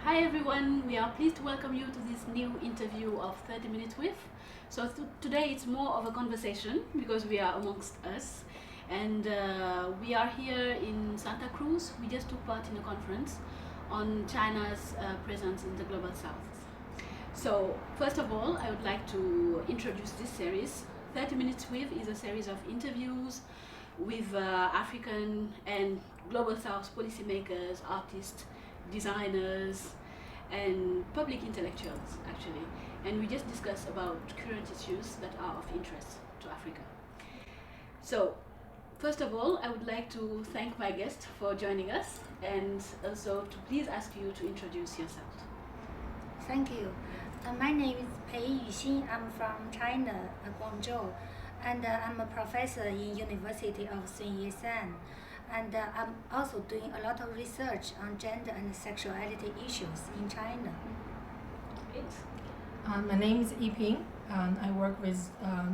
Hi everyone, we are pleased to welcome you to this new interview of 30 Minutes With. So today it's more of a conversation because we are amongst us, and we are here in Santa Cruz. We just took part in a conference on China's presence in the Global South. So first of all, I would like to introduce this series. 30 Minutes With is a series of interviews with African and Global South policymakers, artists, designers, and public intellectuals, actually. And we just discuss about current issues that are of interest to Africa. So, first of all, I would like to thank my guest for joining us, and also to please ask you to introduce yourself. Thank you. My name is Pei Yuxin. I'm from China, Guangzhou, and I'm a professor in University of Yat-Sen. And I'm also doing a lot of research on gender and sexuality issues in China. My name is Yiping. I work with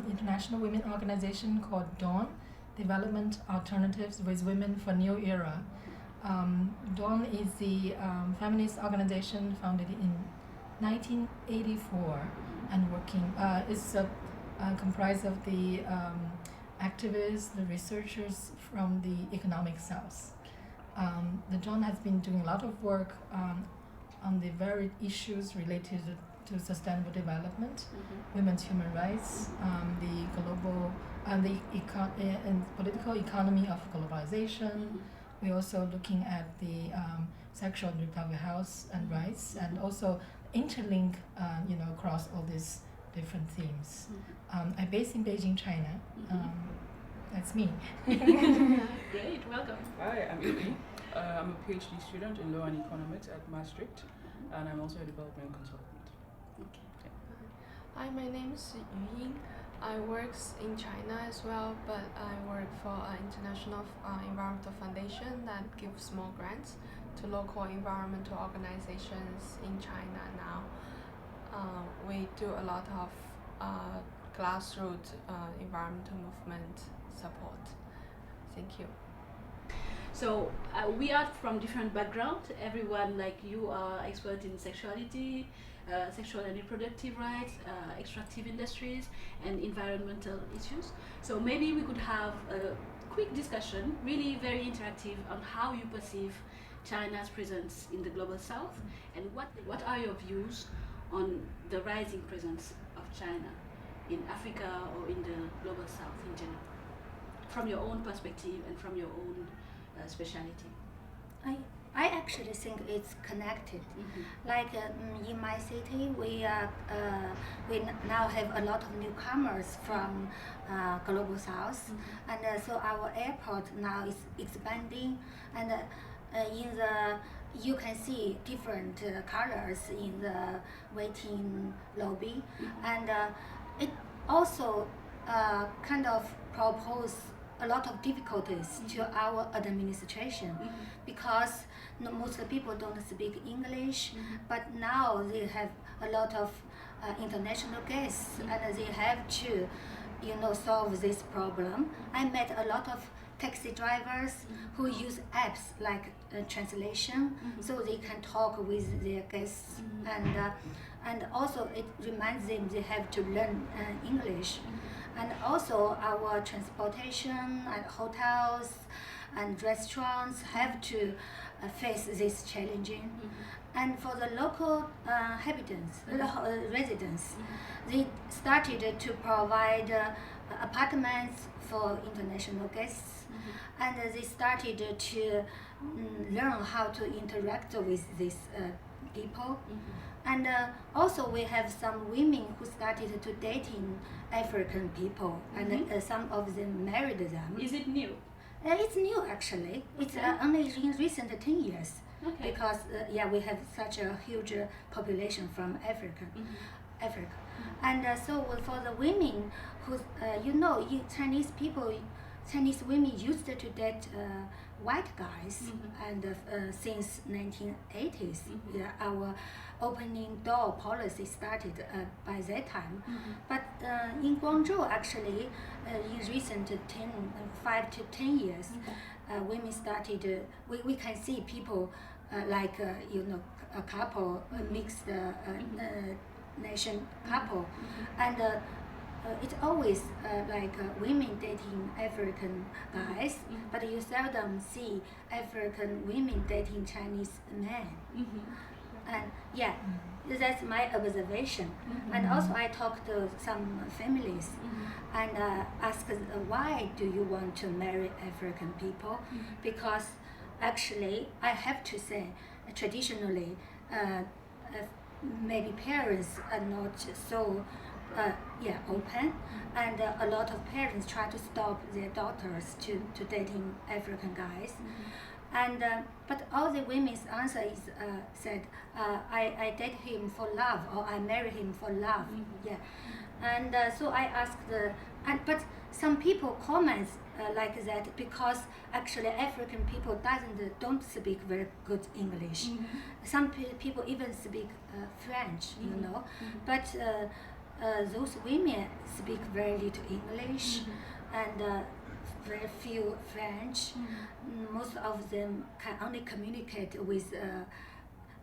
international women organization called Dawn, Development Alternatives with Women for New Era. Dawn is the feminist organization founded in 1984 and working is comprised of the activists, the researchers from the economic south. The Dawn has been doing a lot of work on the varied issues related to sustainable development, women's human rights, the global and the political economy of globalization. We're also looking at the sexual and reproductive health and rights, and also interlink, across all these different themes. I'm based in Beijing, China. That's me. Great, welcome. Hi, I'm Ify. I'm a PhD student in law and economics at Maastricht, and I'm also a development consultant. Okay. Yeah. Hi, my name is Yu-Yin. I work in China as well, but I work for an international environmental foundation that gives small grants to local environmental organizations in China now. We do a lot of grassroots environmental movement support. Thank you. So we are from different backgrounds. Everyone, like you, are expert in sexuality, sexual and reproductive rights, extractive industries, and environmental issues. So maybe we could have a quick discussion, really very interactive, on how you perceive China's presence in the Global South, and what are your views on the rising presence of China in Africa or in the Global South in general, from your own perspective and from your own speciality? I actually think it's connected. Like in my city, we now have a lot of newcomers from Global South, and so our airport now is expanding, and you can see different colors in the waiting lobby, and it also kind of propose a lot of difficulties to our administration, because most people don't speak English, but now they have a lot of international guests, and they have to solve this problem. I met a lot of taxi drivers who use apps like translation, so they can talk with their guests, and also it reminds them they have to learn English. And also our transportation and hotels and restaurants have to face this challenging. And for the local residents, they started to provide apartments for international guests, and they started to learn how to interact with these people. And also we have some women who started to dating African people, and some of them married them. Is it new? It's new actually. It's only in recent 10 years. Okay. Because we have such a huge population from Africa. And so for the women who, Chinese women used to date white guys, and since 1980s, our opening door policy started by that time. But in Guangzhou, actually, in recent 5 to 10 years, women started, we can see people like a couple, a mixed nation couple, and it's always women dating African guys, but you seldom see African women dating Chinese men. And yeah, that's my observation. And also I talked to some families and asked why do you want to marry African people? Because actually I have to say traditionally maybe parents are not so open, and a lot of parents try to stop their daughters to dating African guys. And but all the women's answer is said, I date him for love, or I marry him for love. Yeah, and so I asked, but some people comment like that because actually African people don't speak very good English. Some people even speak French, but those women speak very little English and very few French. Most of them can only communicate with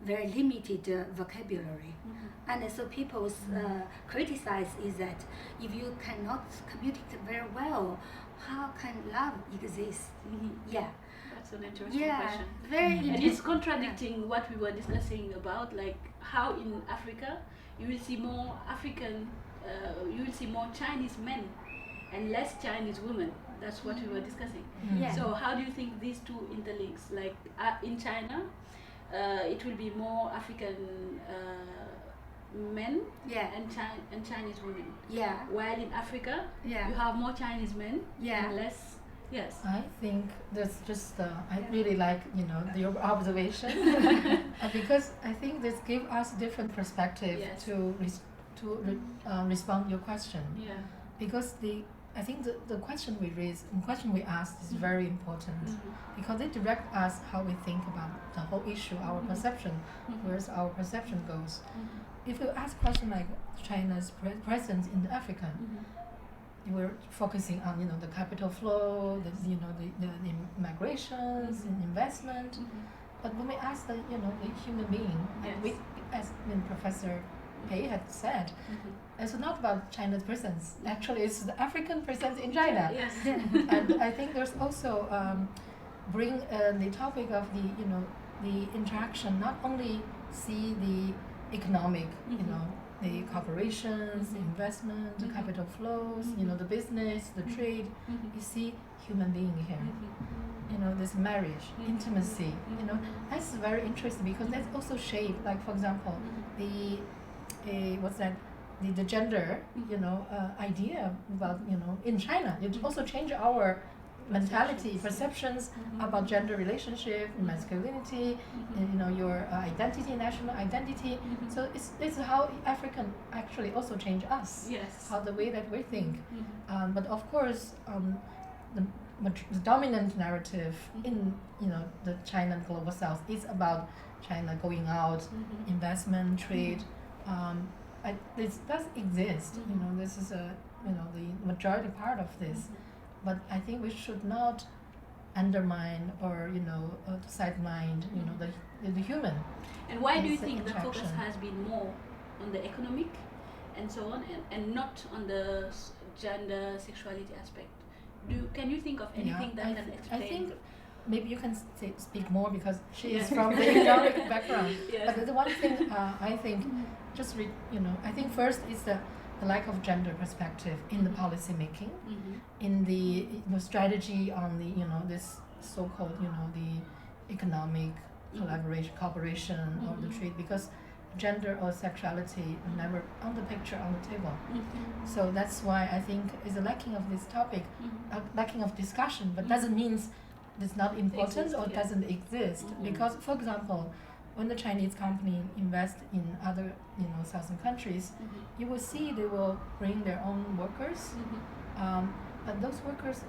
very limited vocabulary. And so people's criticize is that if you cannot communicate very well, how can love exist? Yeah. That's an interesting question. Very and it's contradicting what we were discussing about, like how in Africa you will see more you will see more Chinese men and less Chinese women. That's what we were discussing. So how do you think these two interlinks? Like in China, it will be more African men and Chinese women. While in Africa, you have more Chinese men and less. Yes. I think that's just I really like your observation because I think this gives us different perspective to respond to your question. Because I think the question we asked is very important because it directs us how we think about the whole issue, our perception, where our perception goes. If you ask a question like China's presence in Africa, you were focusing on the capital flow, the migrations and investment. But when we ask the human being, as Professor Pei had said, it's not about China's presence. Actually, it's the African presence in China. And I think there's also bring the topic of the interaction. Not only see the economic, the corporations, the investment, the capital flows, the business, the trade. You see human being here. This marriage, intimacy. That's very interesting because that's also shaped. Like for example, the gender, idea about in China. It also changed our mentality, perceptions about gender relationship, masculinity, your identity, national identity. So it's how African actually also change us. How the way that we think. But of course, the dominant narrative in the China global South is about China going out, investment, trade. This does exist. This is the majority part of this. But I think we should not undermine or sideline the human. And why do you think the focus has been more on the economic and so on, and not on the gender sexuality aspect? Can you think of anything that can explain? I think maybe you can speak more because she is from the economic background. But the one thing I think, I think first is the lack of gender perspective in the policy making, in the strategy on the this so-called the economic cooperation or the trade, because gender or sexuality are never on the picture on the table. So that's why I think is a lacking of this topic, lacking of discussion, but doesn't mean it's not important or doesn't exist. Because for example, when the Chinese company invest in other southern countries, you will see they will bring their own workers, but those workers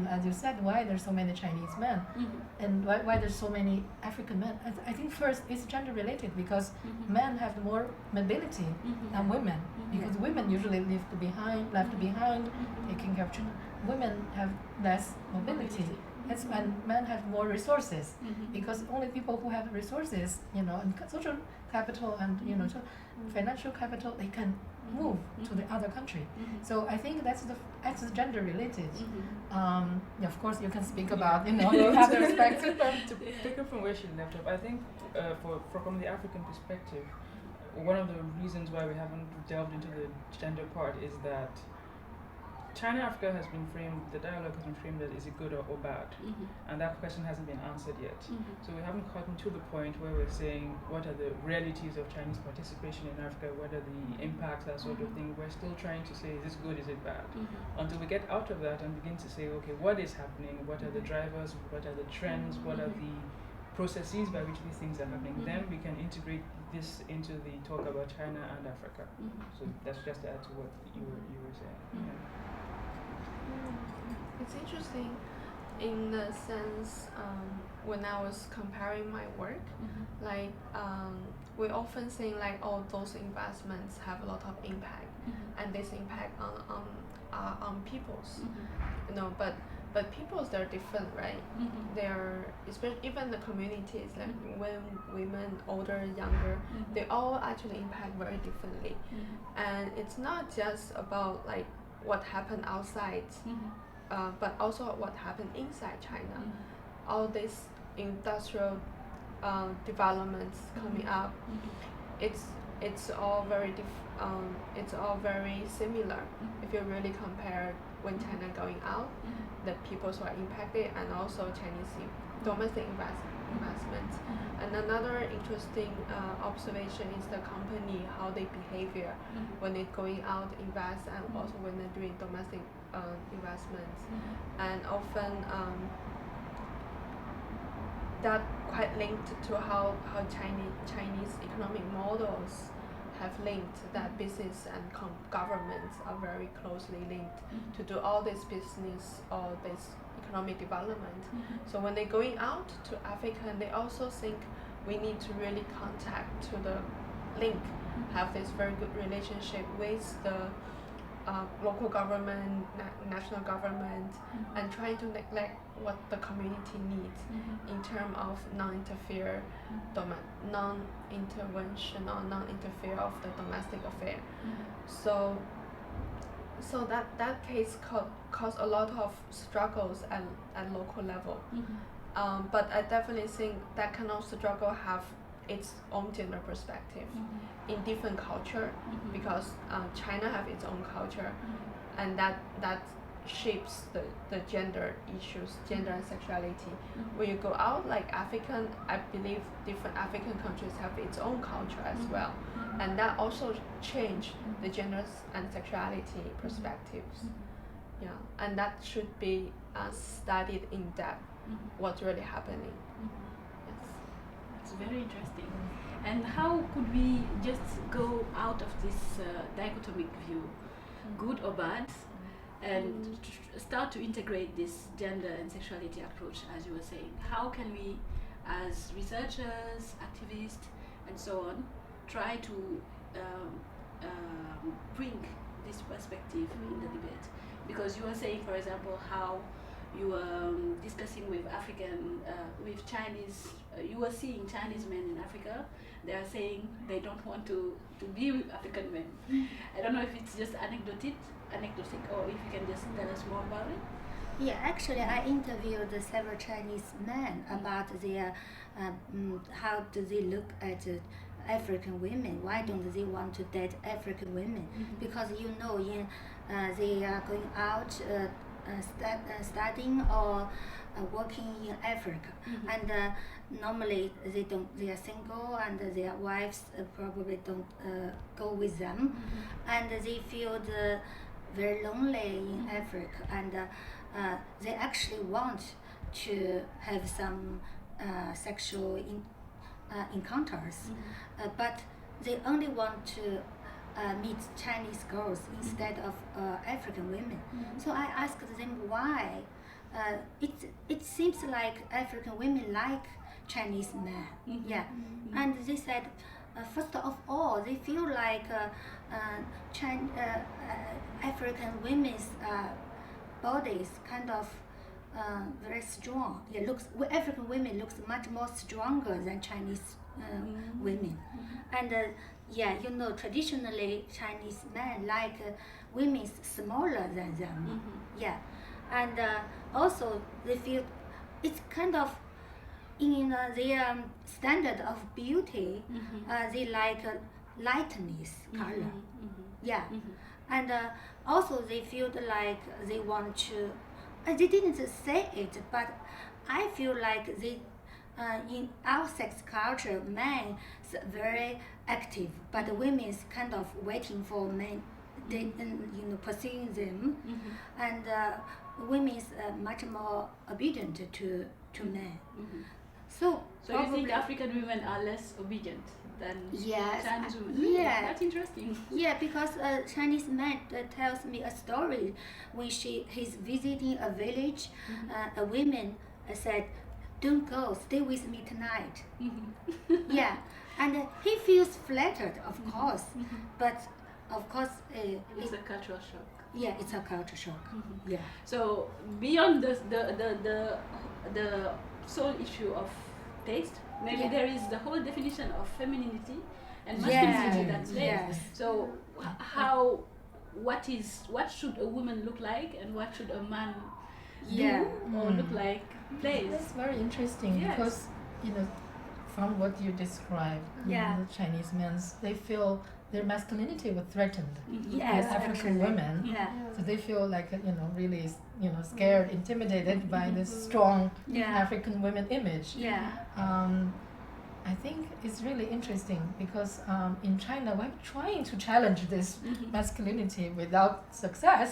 as you said, why there's so many Chinese men and why there's so many African men. I think first it's gender related because men have more mobility than women, because women usually left behind, taking care of children. Women have less mobility. That's when men have more resources, because only people who have resources, and social capital and financial capital, they can move to the other country. So I think that's gender related. Of course, you can speak about you have the perspective. To pick up from where she left off, I think from the African perspective, one of the reasons why we haven't delved into the gender part is that China-Africa has been framed, the dialogue has been framed that is it good or bad? And that question hasn't been answered yet. So we haven't gotten to the point where we're saying what are the realities of Chinese participation in Africa, what are the impacts, that sort of thing. We're still trying to say, is this good, is it bad? Until we get out of that and begin to say, okay, what is happening, what are the drivers, what are the trends, what are the processes by which these things are happening, then we can integrate this into the talk about China and Africa. So that's just to add to what you were saying. It's interesting in the sense when I was comparing my work, like we often think like those investments have a lot of impact, and this impact on peoples, but peoples, they're different, right? They're especially even the communities, like when women, older, younger, they all actually impact very differently, and it's not just about like what happened outside, but also what happened inside China. All these industrial developments coming up, it's all very similar. If you really compare when China going out, the peoples who are impacted, and also Chinese domestic investments. And another interesting observation is the company, how they behavior when they're going out invest, and also when they're doing domestic investments. And often that quite linked to how Chinese economic models have linked that business and governments are very closely linked to do all this business or this economic development. So when they're going out to Africa, they also think we need to really contact to the link, have this very good relationship with the local government, national government, and trying to neglect what the community needs in terms of non-intervention or non-interfere of the domestic affair. So that case caused a lot of struggles at local level. But I definitely think that kind of struggle have its own gender perspective in different culture, because China have its own culture, and that shapes the gender issues, gender and sexuality. When you go out like African, I believe different African countries have its own culture as well, and that also change the gender and sexuality perspectives. Yeah, and that should be studied in depth. What's really happening. Yes. It's very interesting. And how could we just go out of this dichotomic view, good or bad, and start to integrate this gender and sexuality approach, as you were saying? How can we, as researchers, activists, and so on, try to bring this perspective in the debate? Because you were saying, for example, how you were discussing with with Chinese, you were seeing Chinese men in Africa. They are saying they don't want to be with African men. I don't know if it's just anecdotic, or if you can just tell us more about it. Yeah, actually, I interviewed several Chinese men about their how do they look at African women. Why don't they want to date African women? Because they are going out studying or working in Africa, and normally they are single, and their wives probably don't go with them, and they feel very lonely in Africa, and they actually want to have some sexual encounters, but they only want to meet Chinese girls instead of African women. So I asked them why. It seems like African women like Chinese men. Yeah, and they said, first of all, they feel like African women's bodies kind of very strong. It looks African women looks much more stronger than Chinese women, and traditionally Chinese men like women smaller than them. Yeah, and also they feel it's kind of in their standard of beauty. They like lightness color. Yeah, and also they feel like they want to. They didn't say it, but I feel like they. In our sex culture, men is very active, but the women is kind of waiting for men, they pursuing them, and women is much more obedient to men. So you think African women are less obedient than yes, Chinese women? yeah, That's interesting. Yeah, because a Chinese man tells me a story when he's visiting a village. A woman said, "Don't go, stay with me tonight." Yeah, and he feels flattered, of course, but of course It's a cultural shock. yeah, it's a culture shock. Yeah. So beyond the sole issue of taste, maybe there is the whole definition of femininity and masculinity that's there. Yes. So what should a woman look like and what should a man do or look like plays? That's very interesting because from what you described, the Chinese men, they feel their masculinity was threatened as African women. Yeah. So they feel like really scared, intimidated by this strong African women image. Yeah. I think it's really interesting because in China we're trying to challenge this masculinity without success.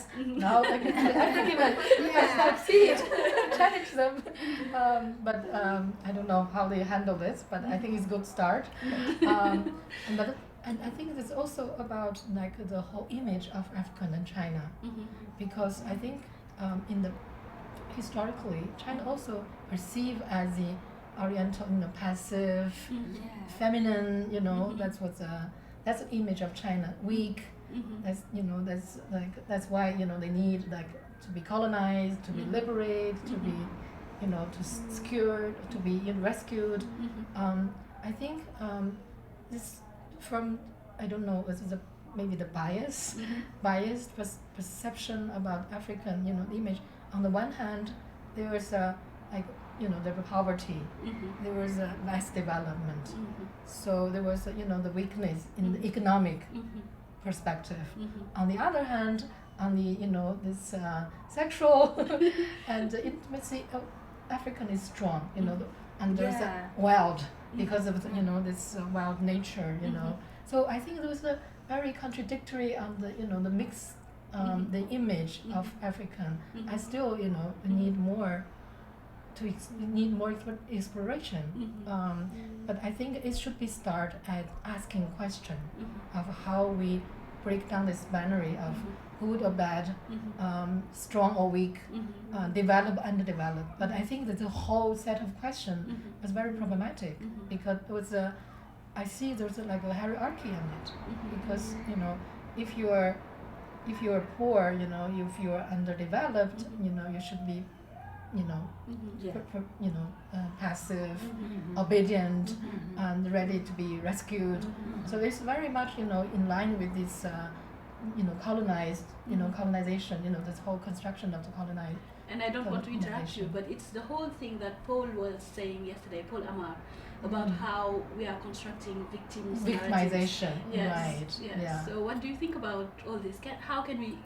Now I think even succeed, challenge them. But I don't know how they handle this, but I think it's a good start. And I think it's also about like the whole image of African and China, because I think historically China also perceived as the Oriental, passive, feminine. That's the image of China, weak. That's why they need to be colonized, to be liberated, to be to secured, to be rescued. I think this from I don't know, this is maybe the biased perception about African image. On the one hand, there was there was poverty, there was less development, so there was the weakness in the economic perspective. On the other hand, on the this sexual and intimacy, African is strong, and there's a wild because of this wild nature, So I think there was a very contradictory on the mix, the image of African. I still need more exploration. But I think it should be start at asking question of how we break down this binary of good or bad, strong or weak, developed, underdeveloped. But I think that the whole set of questions was very problematic because it was I see there's like a hierarchy on it because if you are poor, if you are underdeveloped, you should be passive, obedient, and ready to be rescued. So it's very much in line with this colonized colonization, this whole construction of the colonized. And I don't want to interrupt you, but it's the whole thing that Paul was saying yesterday, Paul Amar, about how we are constructing victimization. Yes, Right. Yes. Yeah. So what do you think about all this? How can we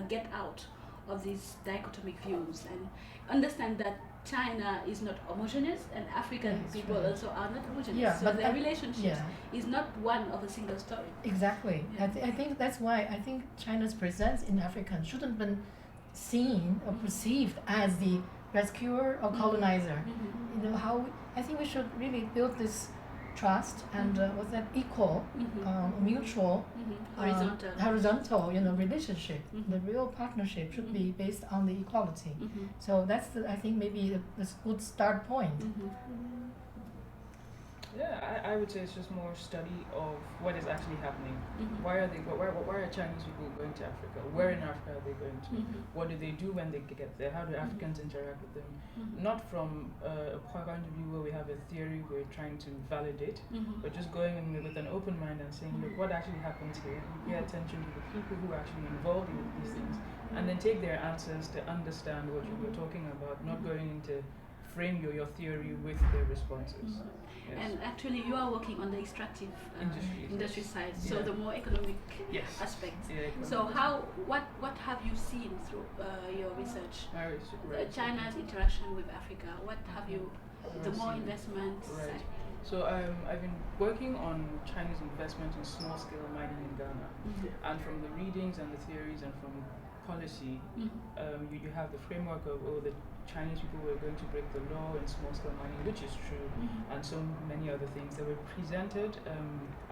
get out of these dichotomic views and understand that China is not homogeneous and African people also are not homogeneous? So their relationship is not one of a single story. Exactly. Yeah. I think that's why I think China's presence in Africa shouldn't be seen or perceived as the rescuer or colonizer. I think we should really build this trust and what's that, equal, mutual, horizontal, relationship. The real partnership should be based on the equality. So that's I think maybe the good start point. Yeah, I would say it's just more study of what is actually happening. Mhm. Why are Chinese people going to Africa? Where in Africa are they going to? Mhm. What do they do when they get there? How do Africans interact with them? Mhm. Not from a point of view where we have a theory we're trying to validate, Mhm. but just going in with an open mind and saying, look, what actually happens here? We pay attention to the people who are actually involved in these things, and then take their answers to understand what you were talking about, not going into frame your theory with their responses. Yes. And actually, you are working on the extractive industry yes. side, so Yeah. the more economic Yes. aspects. Yeah, So what have you seen through your research? Right. China's interaction with Africa. What have you? The Right. more investment Right. side. So I've been working on Chinese investment in small-scale mining in Ghana, and from the readings and the theories and from policy, you have the framework of the Chinese people were going to break the law in small-scale mining, which is true, and so many other things that were presented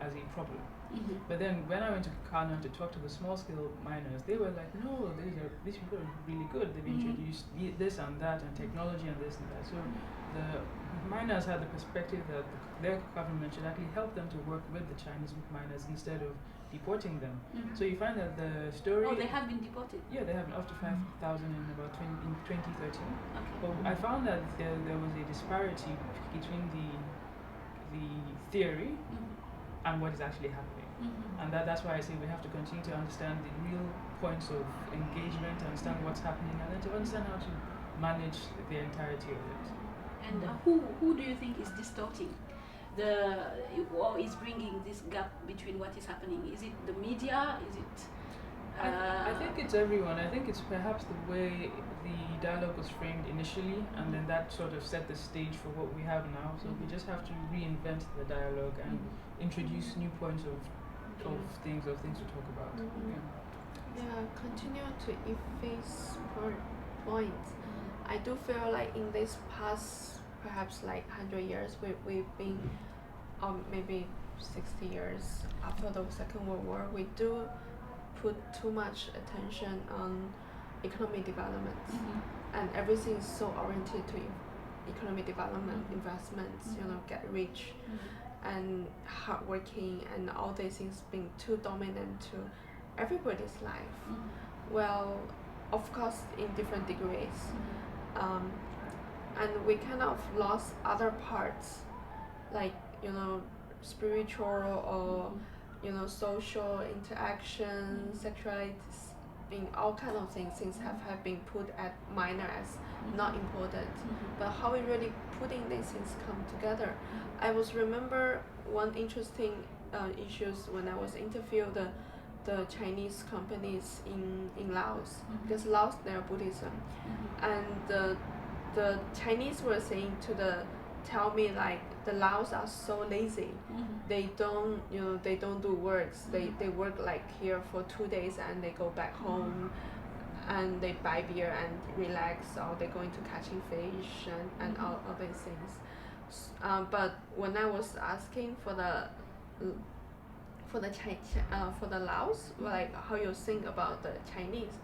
as a problem. But then when I went to Ghana to talk to the small-scale miners, they were like, no, these people are really good. They've introduced this and that and technology and this and that. So the miners had the perspective that their government should actually help them to work with the Chinese miners instead of deporting them. So you find that the story... Oh, they have been deported? Yeah, they have been up to 5,000 in about 2013. Okay. But I found that there was a disparity between the theory and what is actually happening. And that's why I say we have to continue to understand the real points of engagement, understand what's happening, and then to understand how to manage the entirety of it. And who do you think is distorting or is bringing this gap between what is happening? Is it the media? Is it? I think it's everyone. I think it's perhaps the way the dialogue was framed initially, and then that sort of set the stage for what we have now. So we just have to reinvent the dialogue and introduce new points of things to talk about. Yeah, continue to Ify's point. I do feel like in this past perhaps like 100 years, we've been, maybe 60 years after the Second World War, we do put too much attention on economic development, and everything is so oriented to economic development, investments, get rich, and hardworking, and all these things being too dominant to everybody's life. Well, of course, in different degrees. And we kind of lost other parts, like, spiritual or, social interaction, sexuality, being all kind of things have been put at minor as not important. But how we really putting these things come together. I was remember one interesting issues when I was interviewed the Chinese companies in Laos, because Laos they are Buddhism, and the Chinese were saying tell me like the Laos are so lazy. They don't do works. They work like here for 2 days and they go back home and they buy beer and relax, or they go into catching fish and all these things. But when I was asking for the Laos, like how you think about the Chinese,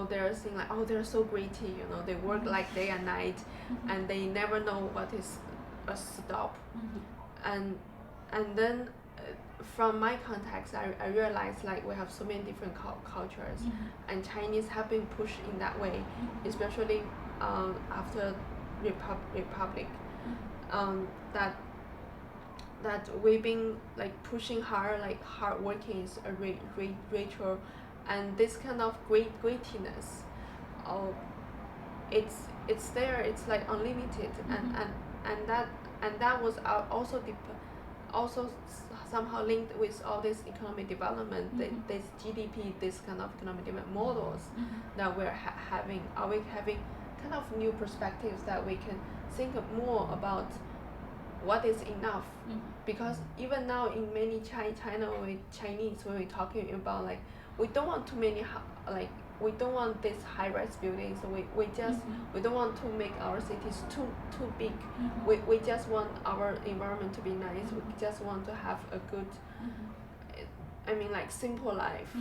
they're saying like, they're so gritty, they work like day and night, and they never know what is a stop. And then from my context, I realized like we have so many different cultures, and Chinese have been pushed in that way, especially after Republic, that we've been like pushing hard, like hard working is a ritual, and this kind of grittiness, it's there, it's like unlimited, and that was also somehow linked with all this economic development, this GDP, this kind of economic development models that we're having. Are we having kind of new perspectives that we can think more about what is enough? Because even now in many China with Chinese, when we're talking about like, we don't want too many we don't want this high-rise buildings. We don't want to make our cities too big. We just want our environment to be nice. We just want to have a good, like simple life,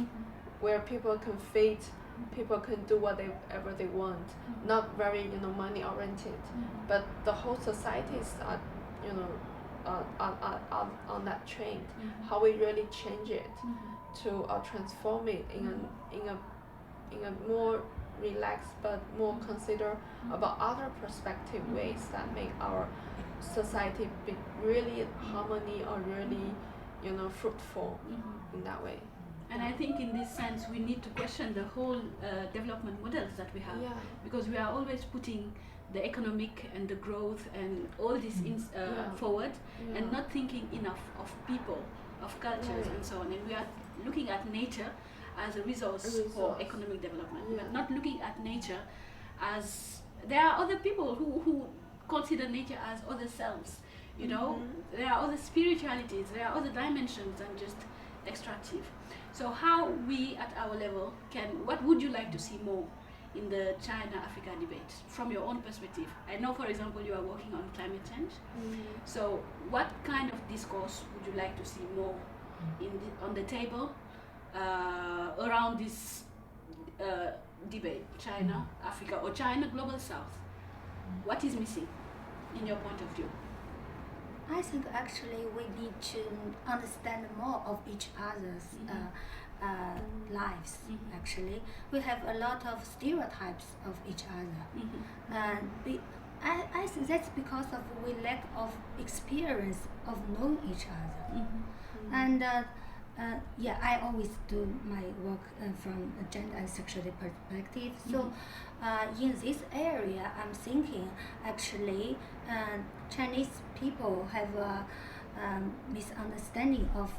where people can fit, people can do whatever they want, not very money oriented. But the whole societies are on that trend, how we really change it to transform it in a more relaxed but more consider about other perspective ways that make our society be really harmony or really fruitful in that way. And I think in this sense we need to question the whole development models that we have, because we are always putting the economic and the growth and all this forward, and not thinking enough of people, of cultures and so on. And we are looking at nature as a resource for economic development, but not looking at nature as there are other people who consider nature as other selves. There are other spiritualities, there are other dimensions than just extractive. So how we at our level what would you like to see more in the China-Africa debate from your own perspective? I know, for example, you are working on climate change. So what kind of discourse would you like to see more on the table around this debate, China, Africa, or China, Global South? What is missing in your point of view? I think actually we need to understand more of each other's lives. Actually, we have a lot of stereotypes of each other, and I think that's because of we lack of experience of knowing each other. And I always do my work from a gender and sexuality perspective. So in this area, I'm thinking actually Chinese people have a misunderstanding of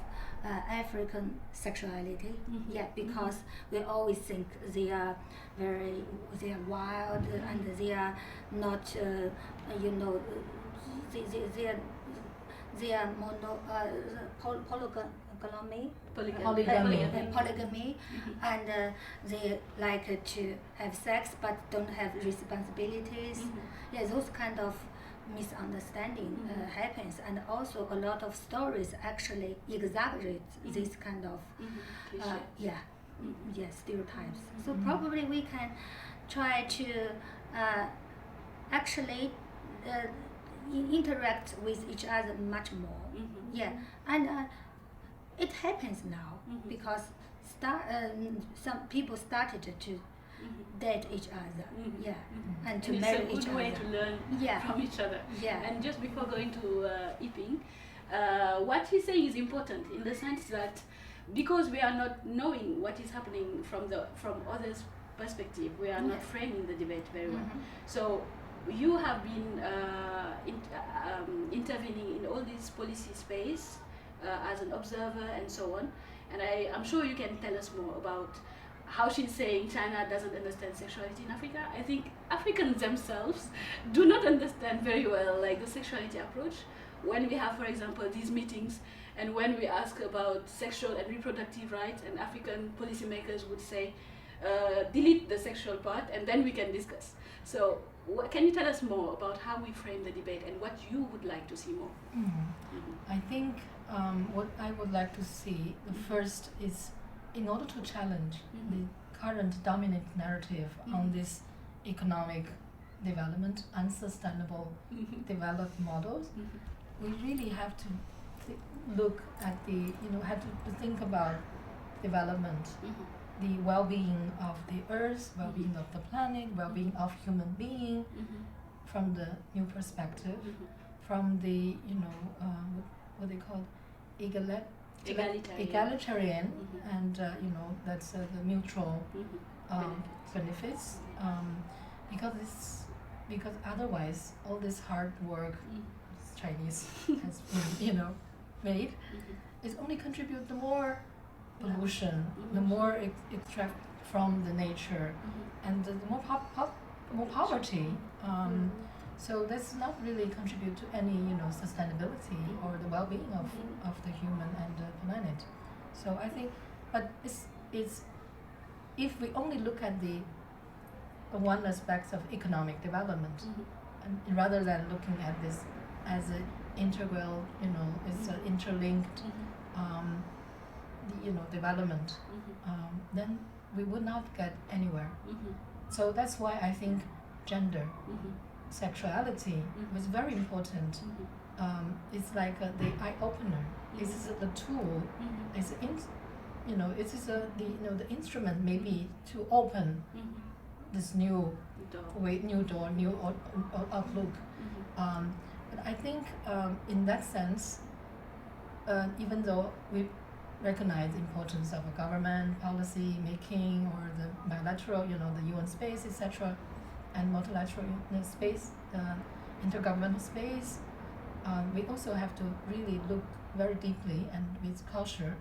African sexuality. Because we always think they are wild and they are not, they are polygamy, and they like to have sex but don't have responsibilities. Those kind of misunderstanding happens, and also a lot of stories actually exaggerate this kind of stereotypes. So probably we can try to actually interact with each other much more. And it happens now because some people started to date each other, and to marry each other. It's a good way to learn from each other. And just before going to Yiping, what he's saying is important in the sense that because we are not knowing what is happening from others' perspective, we are not framing the debate very well. So you have been intervening in all this policy space as an observer and so on, and I'm sure you can tell us more about how she's saying China doesn't understand sexuality in Africa. I think Africans themselves do not understand very well the sexuality approach. When we have, for example, these meetings, and when we ask about sexual and reproductive rights, and African policymakers would say, delete the sexual part and then we can discuss. So can you tell us more about how we frame the debate and what you would like to see more? I think what I would like to see, the first is, in order to challenge the current dominant narrative on this economic development, unsustainable developed models, we really have to look at have to think about development, the well-being of the earth, well-being of the planet, well-being of human being, from the new perspective, from the what they call egalitarian, and that's the mutual benefits, because otherwise all this hard work Chinese has been made is only contribute the more pollution, the more extract from the nature, and the more poverty. So that's not really contribute to any sustainability or the well-being of the human and the planet. So I think, but it's if we only look at the one aspect of economic development, and rather than looking at this as an integral, it's an interlinked, development, then we would not get anywhere. So that's why I think gender, sexuality was very important it's like the eye opener. It's the tool. It's it is the instrument maybe to open this new door, new outlook. But I think in that sense, even though we recognize the importance of a government policy making or the bilateral, the UN space, etc., and multilateral space, intergovernmental space, we also have to really look very deeply and with caution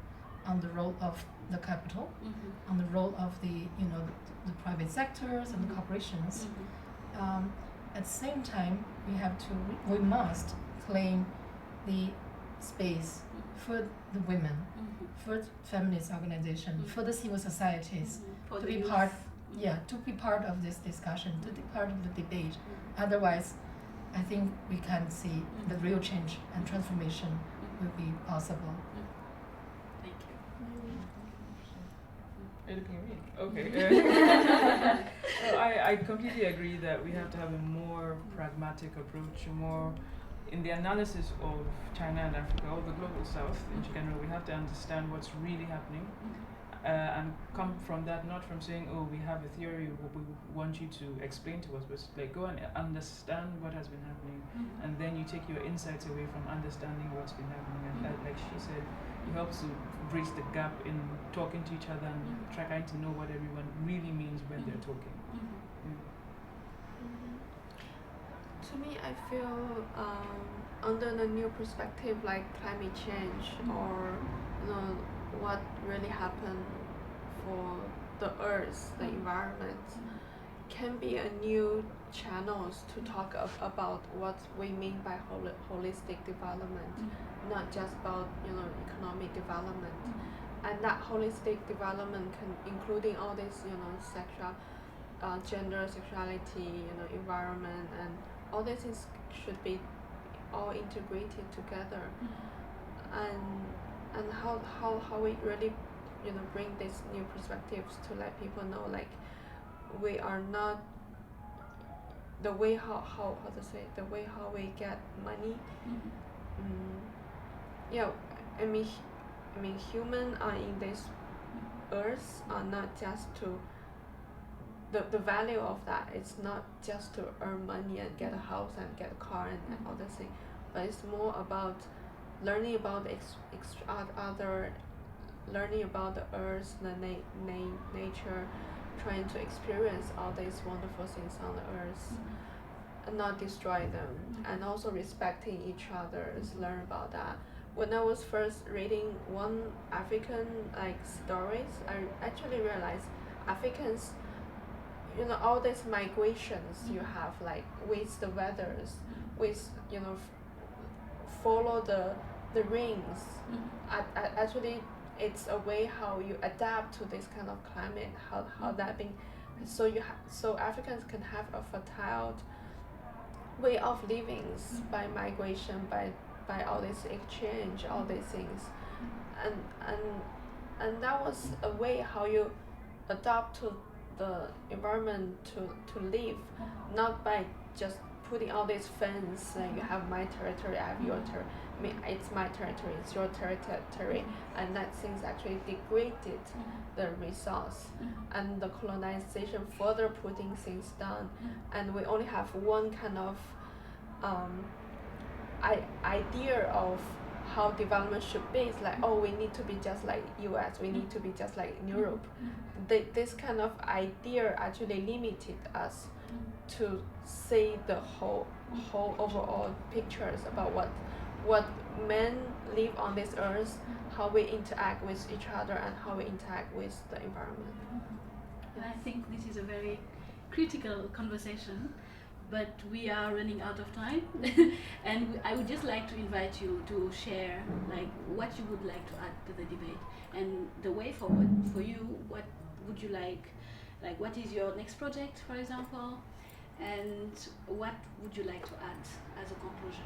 on the role of the capital, on the role of the private sectors and the corporations. At the same time, we must claim the space for the women, for feminist organizations, for the civil societies to be part. To be part of this discussion, to be part of the debate. Otherwise, I think we can see the real change and transformation will be possible. Thank you. Are you looking at me? Okay. So I completely agree that we have to have a more pragmatic approach, in the analysis of China and Africa, or the global south in general. We have to understand what's really happening. And come from that, not from saying, oh, we have a theory, we want you to explain to us, but like go and understand what has been happening, and then you take your insights away from understanding what's been happening. And like she said, it helps to bridge the gap in talking to each other and trying to know what everyone really means when they're talking. To me, I feel under the new perspective, like climate change or what really happened for the earth, the environment, can be a new channels to talk about what we mean by holistic development, not just about economic development, and that holistic development can including all this gender, sexuality, environment, and all these things should be all integrated together, and how we really bring these new perspectives to let people know, like we are not the way how we get money. I mean human are in this earth are not just to the value of that. It's not just to earn money and get a house and get a car and all this thing, but it's more about learning about learning about the earth, the nature, trying to experience all these wonderful things on the earth, and not destroy them, and also respecting each other. Learn about that. When I was first reading one African stories, I actually realized Africans, all these migrations you have, like with the weathers, with follow the rings. Actually, it's a way how you adapt to this kind of climate. How that being, so Africans can have a fertile way of living by migration, by all this exchange, all these things, and that was a way how you adapt to the environment to live, not by just putting all these fence. You have my territory, I have your territory. I mean, it's my territory, it's your territory, and that things actually degraded the resource, and the colonization further putting things down, and we only have one kind of idea of how development should be. It's like, oh, we need to be just like US, we need to be just like Europe. This kind of idea actually limited us to see the whole overall pictures about what men live on this earth, how we interact with each other, and how we interact with the environment. And I think this is a very critical conversation, but we are running out of time. And I would just like to invite you to share what you would like to add to the debate, and the way forward for you. What would you like what is your next project, for example, and what would you like to add as a conclusion?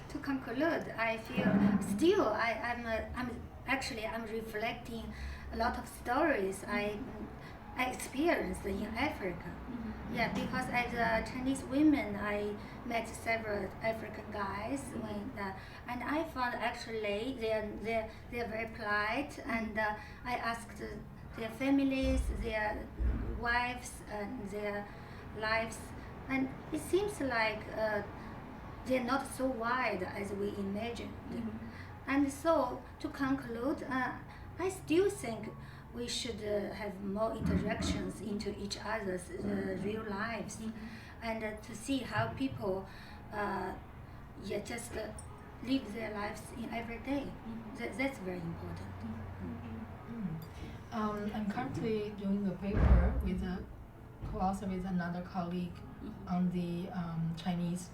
To conclude, I feel still I'm reflecting a lot of stories I experienced in Africa. Yeah, because as a Chinese woman, I met several African guys, and I found actually they're very polite, and I asked their families, their wives, and their lives, and it seems like they're not so wide as we imagined. And so, to conclude, I still think we should have more interactions into each other's real lives, and to see how people just live their lives in every day. That's very important. I'm currently doing a paper with co-author with another colleague on the Chinese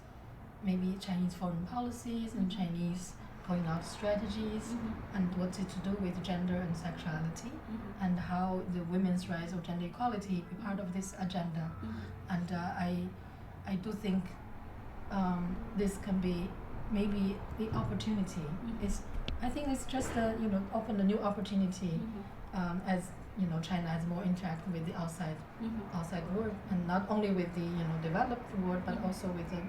foreign policies and Chinese going out strategies and what's it to do with gender and sexuality and how the women's rights or gender equality be part of this agenda. And I do think this can be maybe the opportunity. I think it's just open a new opportunity as China has more interact with the outside world, and not only with the developed world, but also with the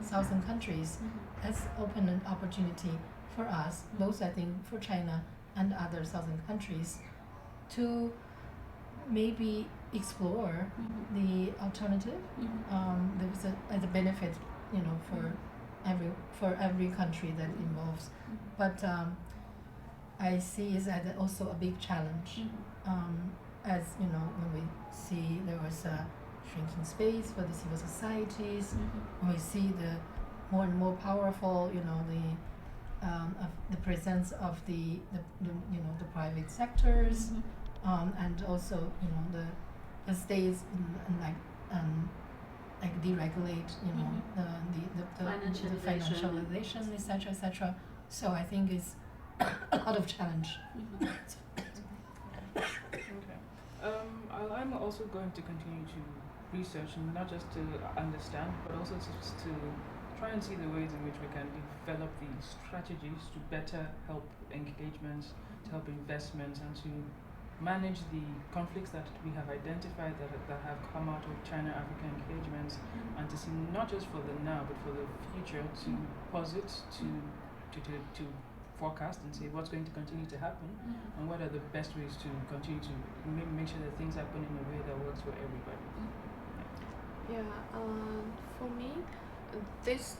southern countries. Has opened an opportunity for us, both I think for China and other southern countries, to maybe explore the alternative. As a benefit, for every country that involves, but I see is that also a big challenge. As when we see there was a shrinking space for the civil societies, when we see the more and more powerful, the presence of the private sectors, and also the states like deregulate, the financialization, etc. So I think it's a lot of challenge. Okay. I'm also going to continue to research, and not just to understand, but also to try and see the ways in which we can develop the strategies to better help engagements, to help investments, and to manage the conflicts that we have identified that have come out of China-Africa engagements, and to see not just for the now, but for the future, to posit, to forecast and say what's going to continue to happen, and what are the best ways to continue to make sure that things happen in a way that works for everybody. For me, this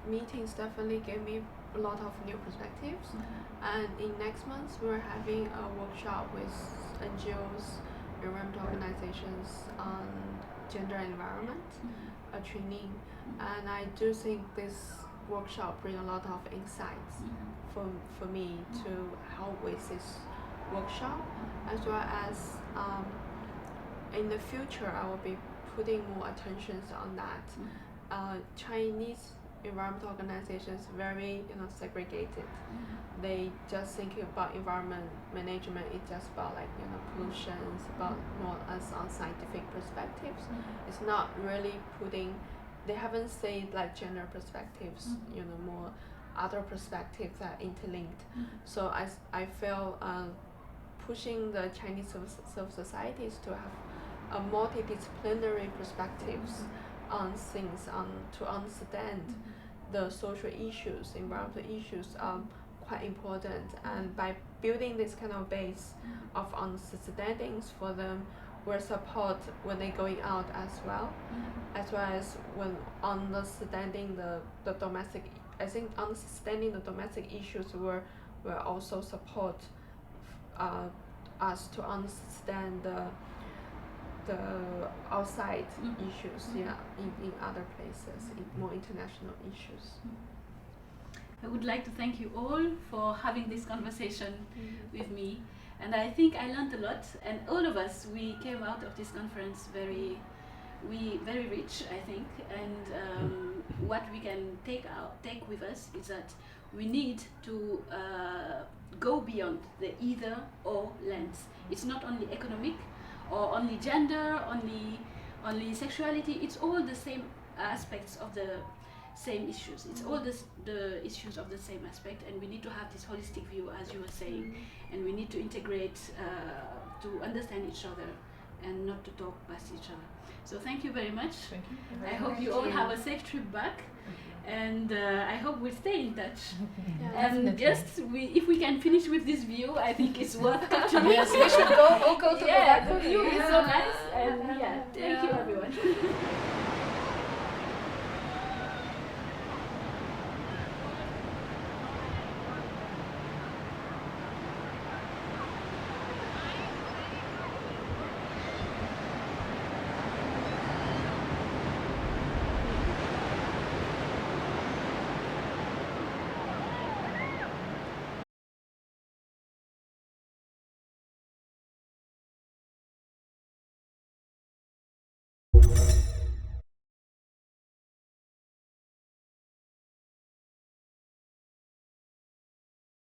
meetings definitely gave me a lot of new perspectives. And in next month, we're having a workshop with NGOs, environmental organizations on gender and environment, a training. And I do think this workshop bring a lot of insights for me to help with this workshop, as well as in the future I will be putting more attention on that. Chinese environmental organizations very segregated. They just thinking about environment management. It's just about pollution. It's about more as on scientific perspectives. It's not really putting. They haven't said gender perspectives. More other perspectives that are interlinked. So I feel pushing the Chinese civil societies to have a multidisciplinary perspectives on things, to understand the social issues, environmental issues are quite important. And by building this kind of base of understandings for them, will support when they're going out as well as when understanding the domestic. I think understanding the domestic issues will also support us to understand the outside issues, in other places, in more international issues. I would like to thank you all for having this conversation with me, and I think I learned a lot, and all of us, we came out of this conference very rich, I think, and what we can take with us is that we need to go beyond the either or lens. It's not only economic or only gender, only sexuality. It's all the same aspects of the same issues. It's all the issues of the same aspect, and we need to have this holistic view, as you were saying, and we need to integrate to understand each other and not to talk past each other. So thank you very much. Thank you. I hope you all have a safe trip back, and I hope we stay in touch. And just if we can finish with this view, I think it's worth capturing. Yes, we should all go to the Yeah, back. the view is so nice, and thank you everyone.